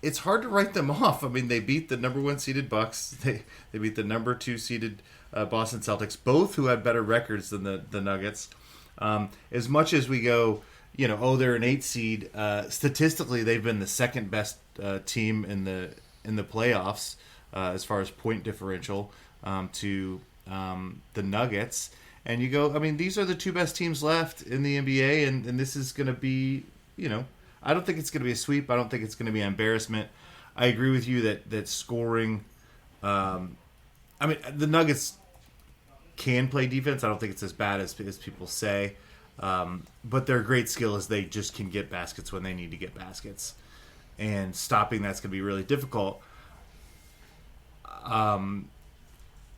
it's hard to write them off. I mean, they beat the number 1 seeded Bucks. They beat the number 2 seeded Boston Celtics, both who had better records than the Nuggets. As much as we go, they're an 8 seed. Statistically, they've been the second best team in the playoffs as far as point differential to the Nuggets. And you go, I mean, these are the 2 best teams left in the NBA, and this is going to be, I don't think it's going to be a sweep. I don't think it's going to be an embarrassment. I agree with you that scoring. I mean, the Nuggets can play defense. I don't think it's as bad as people say. But their great skill is they just can get baskets when they need to get baskets, and stopping that's going to be really difficult.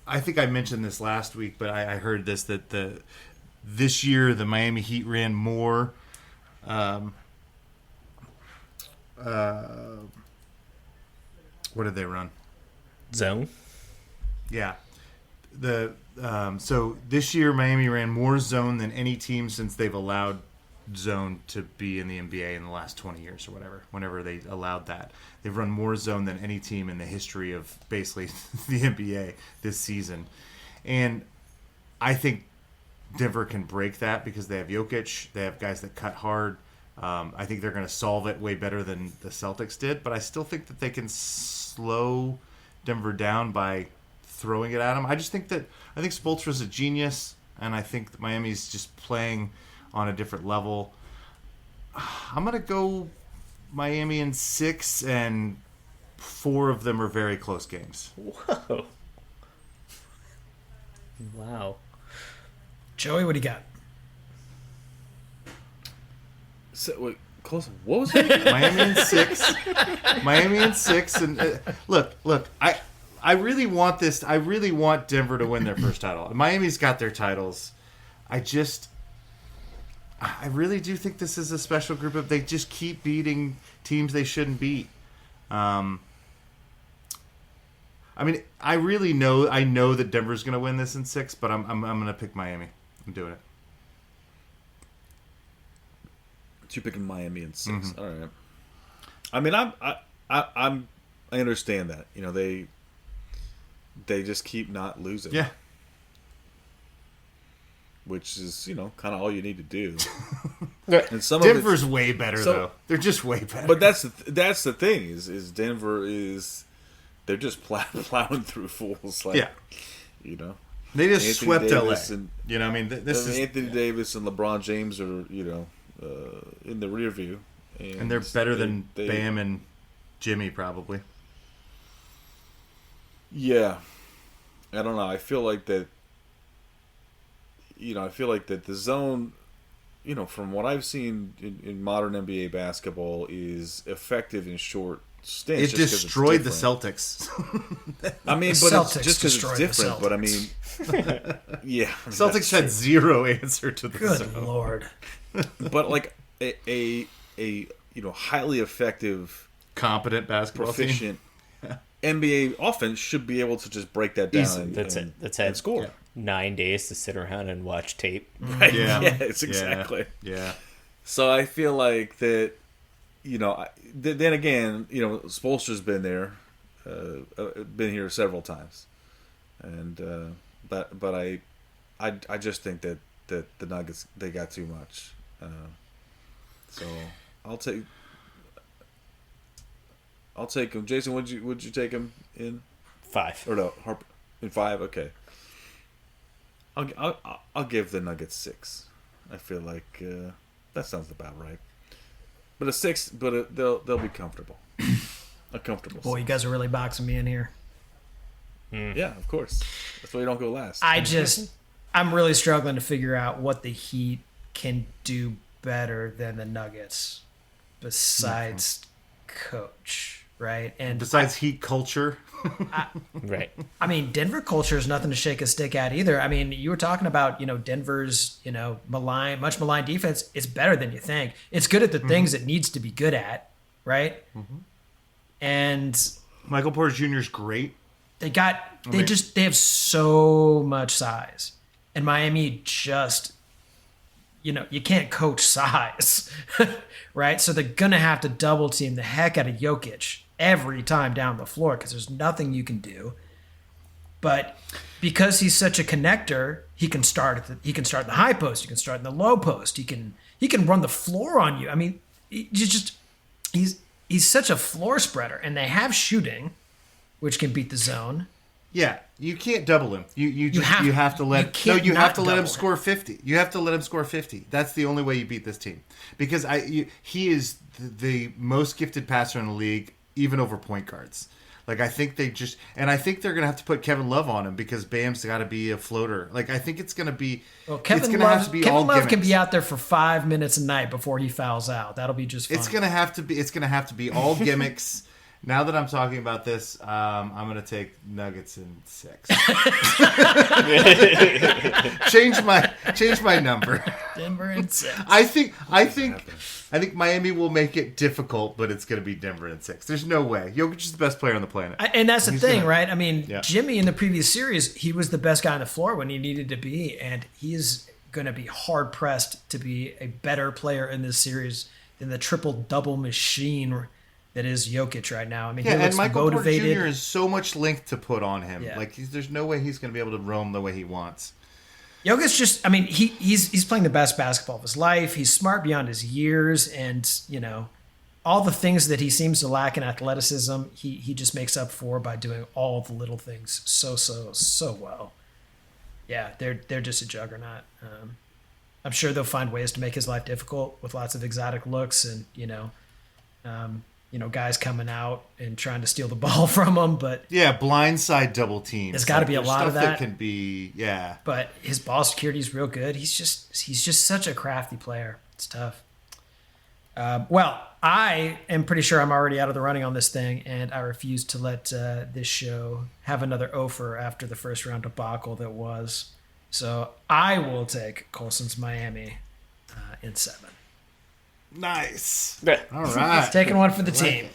I think I mentioned this last week, but I heard this that this year the Miami Heat ran more. What did they run? Zone. Yeah. So this year Miami ran more zone than any team since they've allowed zone to be in the NBA in the last 20 years or whatever. Whenever they allowed that, they've run more zone than any team in the history of basically the NBA this season. And I think Denver can break that because they have Jokic. They have guys that cut hard. I think they're going to solve it way better than the Celtics did, but I still think that they can slow Denver down by throwing it at them. I think Spoelstra's a genius, and I think that Miami's just playing on a different level. I'm going to go Miami in 6, and 4 of them are very close games. Whoa. Wow. Joey, what do you got? So, Close. What was it? Miami in 6. Miami in 6. And look. I really want this. I really want Denver to win their first title. Miami's got their titles. I really do think this is a special group of. They just keep beating teams they shouldn't beat. I mean, I know that Denver's going to win this in 6, but I'm going to pick Miami. I'm doing it. You're picking Miami in 6. Mm-hmm. All right. I mean, I understand that. You know, they just keep not losing. Yeah. Which is, you know, kind of all you need to do. And Denver's way better though. They're just way better. But that's the thing is Denver is they're just plowing through fools. Like, you know. They just Anthony swept Davis LA. And, you know, I mean, this is Anthony Davis and LeBron James are, you know, in the rear view, and they're better than Bam and Jimmy probably. Yeah, I don't know. I feel like that. You know, I feel like that the zone, you know, from what I've seen in modern NBA basketball, is effective in short stints. It destroyed the Celtics. I mean, but it's just because it's different. But I mean, yeah, Celtics had zero answer to the Good zone. Lord. But like a you know, highly effective, competent basketball proficient NBA offense should be able to just break that down. That's had score. 9 days to sit around and watch tape. Right? Yeah, it's exactly. Yeah. So I feel like that. You know, then again, you know, Spoelstra's been there, been here several times, and but I just think that the Nuggets, they got too much. So I'll take him. Jason, would you take him in 5 or no? Harper in 5. Okay. I'll give the Nuggets 6. I feel like that sounds about right. But a 6, but they'll be comfortable. A comfortable. Boy, 6. you guys are really boxing me in here. Yeah, of course. That's why you don't go last. I'm really struggling to figure out what the Heat can do better than the Nuggets, besides coach, right? And besides Heat culture. Right. I mean, Denver culture is nothing to shake a stick at either. I mean, you were talking about, you know, Denver's, you know, much maligned defense. It's better than you think. It's good at the things it needs to be good at, right? Mm-hmm. And Michael Porter Jr. is great. They have so much size. And Miami just, you know, you can't coach size, right? So they're going to have to double team the heck out of Jokic every time down the floor because there's nothing you can do. But because he's such a connector, he can start in the high post, he can start in the low post, he can run the floor on you. I mean, he's such a floor spreader, and they have shooting, which can beat the zone. Yeah, you can't double him. You have to let him score 50. You have to let him score 50. That's the only way you beat this team, because he is the most gifted passer in the league, even over point guards. Like, I think they're gonna have to put Kevin Love on him because Bam's got to be a floater. Like, I think it's gonna be. Well, Kevin Love can be out there for 5 minutes a night before he fouls out. That'll be just fine. It's gonna have to be all gimmicks. Now that I'm talking about this, I'm going to take Nuggets in 6. change my number. Denver in 6. I think Miami will make it difficult, but it's going to be Denver in 6. There's no way. Jokic is the best player on the planet. And that's the thing, right? I mean, Jimmy in the previous series, he was the best guy on the floor when he needed to be, and he's going to be hard pressed to be a better player in this series than the triple-double machine that is Jokic right now. I mean, he looks and Michael motivated. Porter Jr. is so much length to put on him. Yeah. Like, there's no way he's going to be able to roam the way he wants. Jokic just, I mean, he's playing the best basketball of his life. He's smart beyond his years, and, you know, all the things that he seems to lack in athleticism, he just makes up for by doing all the little things so well. Yeah, they're just a juggernaut. I'm sure they'll find ways to make his life difficult with lots of exotic looks and, guys coming out and trying to steal the ball from him, but blindside double teams. There's got to be a lot of that. Can be, But his ball security is real good. He's just such a crafty player. It's tough. Well, I am pretty sure I'm already out of the running on this thing, and I refuse to let this show have another offer after the first round debacle that was. So I will take Colson's Miami in 7. Nice. Yeah. All right. Taking one for the team.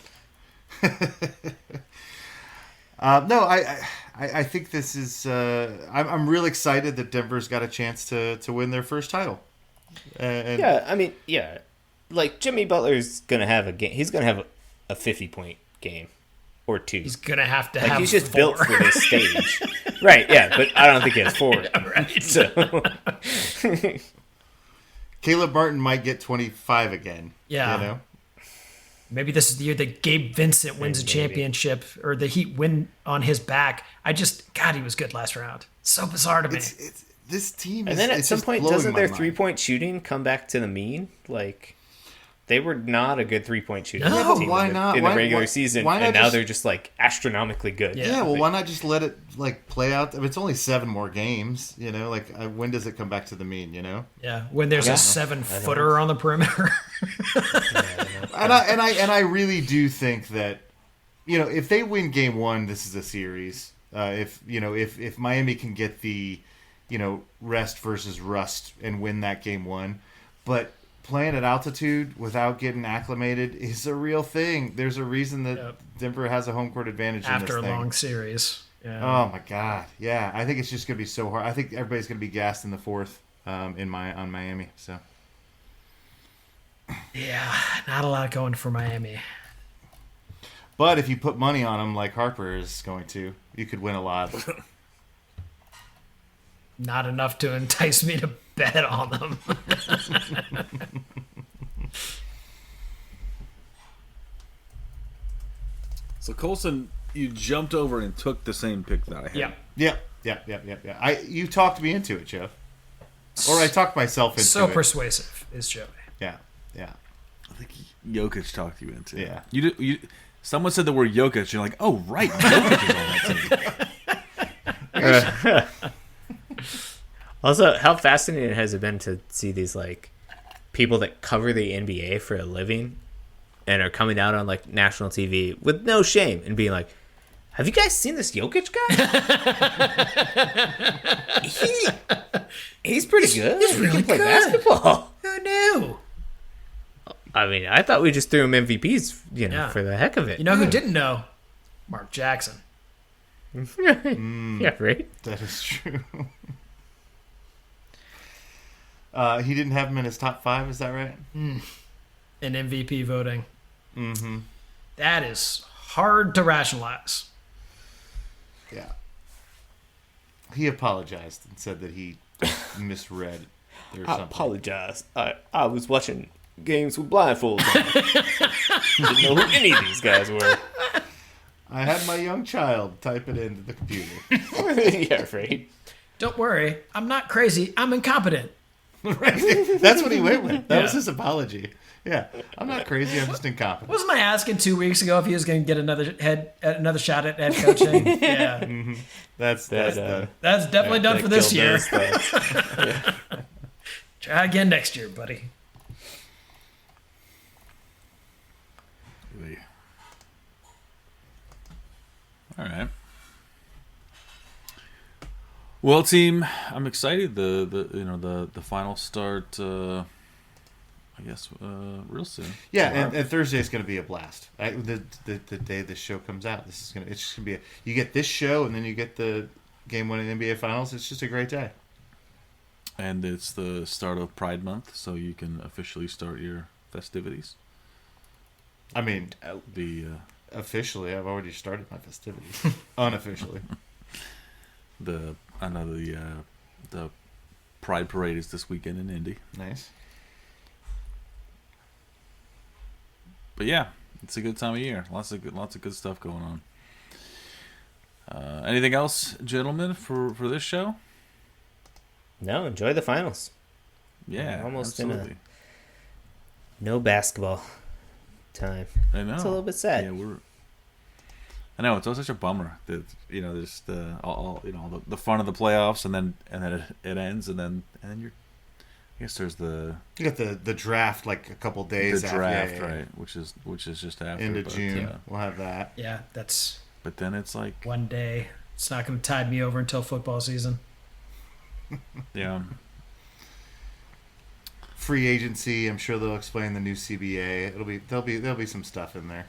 No, I think this is. I'm real excited that Denver's got a chance to win their first title. And Yeah, I mean, yeah. Like, Jimmy Butler's going to have a game. He's going to have a 50-point game or 2. He's going to have like, have he's just 4. built for this stage. Right, yeah, but I don't think he has 4. Right. So, Caleb Martin might get 25 again. Yeah. You know? Maybe this is the year that Gabe Vincent wins a championship, or the Heat win on his back. God, he was good last round. So bizarre to me. It's this team is. and then at it's some just point, blowing doesn't my their mind. 3-point shooting come back to the mean? Like, they were not a good 3-point shooting No. team Why in the, not? in the Why- regular why- season, why not and now just- they're just, like, astronomically good. Yeah, well, why not just let it play out? I mean, it's only 7 more games. You know, when does it come back to the mean? You know. Yeah, when there's a 7-footer on the perimeter. And I really do think that, if they win game 1, this is a series. If Miami can get the, rest versus rust and win that game 1, but playing at altitude without getting acclimated is a real thing. There's a reason that Denver has a home court advantage After in a this thing. long series. Yeah. Oh my God, yeah! I think it's just gonna be so hard. I think everybody's gonna be gassed in the 4th on Miami. So Yeah, not a lot going for Miami. but if you put money on them like Harper is going to, you could win a lot. Not enough to entice me to bet on them. So Colson, you jumped over and took the same pick that I had. Yeah. Yeah. You talked me into it, Jeff, or I talked myself into So it. persuasive is Joey. Yeah. I think Jokic talked you into it. Yeah. Someone said the word Jokic. You're like, oh right, Jokic is on that team. Also, how fascinating has it been to see these, like, people that cover the NBA for a living and are coming out on, like, national TV with no shame and being like, have you guys seen this Jokic guy? He's pretty good. He's He really can play good. basketball. Who knew? I mean, I thought we just threw him MVPs, Yeah. for the heck of it. You know who didn't know? Mark Jackson. Yeah, right? That is true. He didn't have him in his top 5. Is that right? In MVP voting. Mm-hmm. That is hard to rationalize. Yeah. He apologized and said that he misread or I something. apologize. I was watching games with blindfolds on. Didn't know who any of these guys were. I had my young child type it into the computer. Yeah, right. Don't worry, I'm not crazy. I'm incompetent. Right? That's what he went with. That was his apology. Yeah. I'm not crazy. I'm just incompetent. Wasn't I asking 2 weeks ago if he was going to get another shot at head coaching? Yeah, That's done. that's definitely done That for this killed year. those thoughts. Try again next year, buddy. All right. Well, team, I'm excited. The final start. I guess real soon. Yeah, and Thursday's going to be a blast. The day this show comes out, it's just going to be you get this show and then you get the game 1 in NBA Finals. It's just a great day. And it's the start of Pride Month, so you can officially start your festivities. I mean, Officially, I've already started my festivities. Unofficially. the Pride Parade is this weekend in Indy. Nice. But yeah, it's a good time of year. Lots of good stuff going on. Anything else, gentlemen, for this show? No, enjoy the finals. Yeah, Almost absolutely. No basketball time. I know. It's a little bit sad. Yeah, I know it's always such a bummer that there's the fun of the playoffs and then it ends and then you're I guess there's the You got the draft like a couple days after. Draft, right? Which is just after End of June. Yeah. We'll have that. Yeah, that's But then it's like one day. It's not going to tide me over until football season. yeah. Free agency. I'm sure they'll explain the new CBA. There'll be some stuff in there.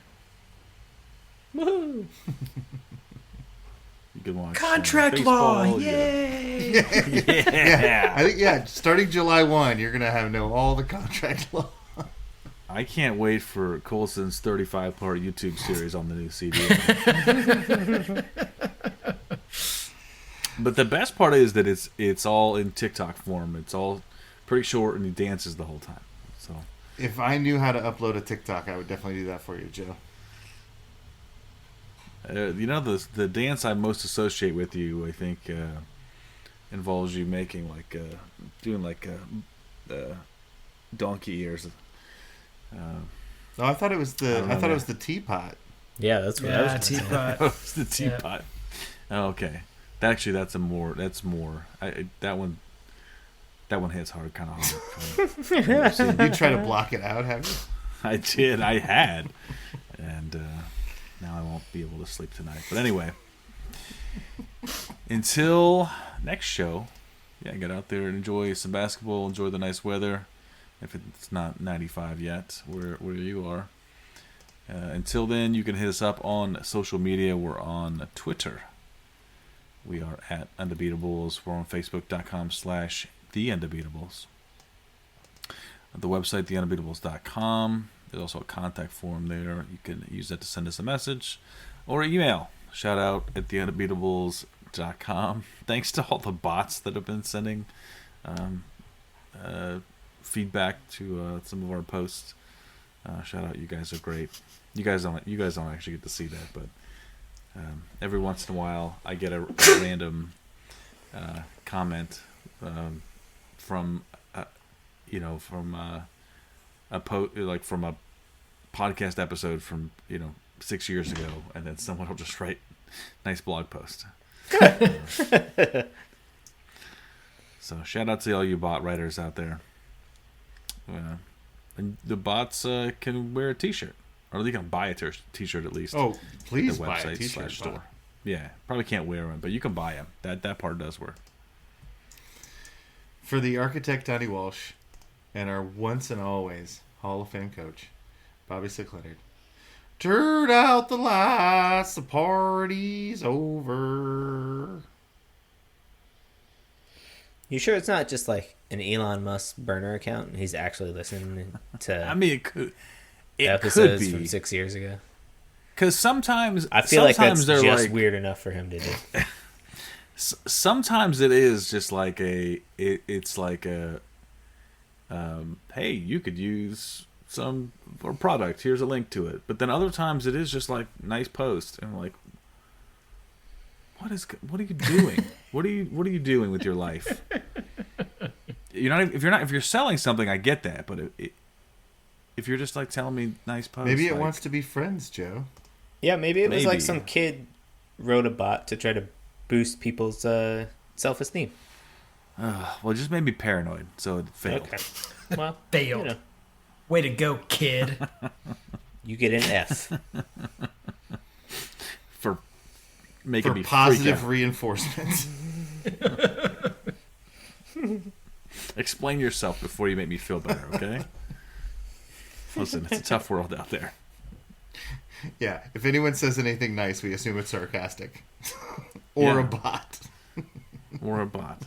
Woohoo! You can watch Contract law, baseball, yay! Yeah. I think starting July 1, you're gonna have all the contract law. I can't wait for Coulson's 35-part YouTube series on the new CBA. But the best part is that it's all in TikTok form. It's all pretty short, and he dances the whole time. So If I knew how to upload a TikTok, I would definitely do that for you, Joe. the dance I most associate with you, I think, involves you making doing donkey ears. No, I thought it was it was the teapot. Yeah, that's what I was teapot. Oh, it's the teapot. Oh, okay. Actually, that's more. That one hits hard, kind of hard. You try to block it out, have you? I did. I had, and now I won't be able to sleep tonight. But anyway, until next show, get out there and enjoy some basketball. Enjoy the nice weather, if it's not 95 yet, where you are. Until then, you can hit us up on social media. We're on Twitter. We are at Undebeatables. We're on Facebook.com/The Undebeatables. The website, theundebeatables.com. There's also a contact form there. You can use that to send us a message or email. Shout out at theundebeatables.com. Thanks to all the bots that have been sending feedback to some of our posts. Shout out, you guys are great. You guys don't actually get to see that, but every once in a while I get a random comment from a podcast episode from 6 years ago, and then someone will just write nice blog post. So shout out to all you bot writers out there. And the bots can wear a t-shirt, or they can buy a t-shirt at least. Oh, please the buy a website t-shirt. /store. Yeah, probably can't wear them, but you can buy them. That part does work. For the architect Donnie Walsh and our once and always Hall of Fame coach Bobby Sickleonard, turn out the lights, the party's over. You sure it's not just like an Elon Musk burner account and he's actually listening to I mean, it could episodes be from 6 years ago? Because sometimes I feel like that's they're just like, weird enough for him to do. Sometimes it is just like it's like a hey, you could use some or product, here's a link to it. But then other times it is just like nice post, and like, what are you doing? what are you doing with your life? If you're selling something, I get that, but if you're just like telling me nice posts, Maybe it wants to be friends, Joe. Yeah, maybe it was like some kid wrote a bot to try to boost people's self-esteem. Well, it just made me paranoid, so it failed. Okay. Well, Failed. Way to go, kid. You get an F. For making me positive freak out. reinforcement. Explain yourself before you make me feel better, okay? Listen, it's a tough world out there. Yeah, if anyone says anything nice, we assume it's sarcastic. Or a bot. Or a bot.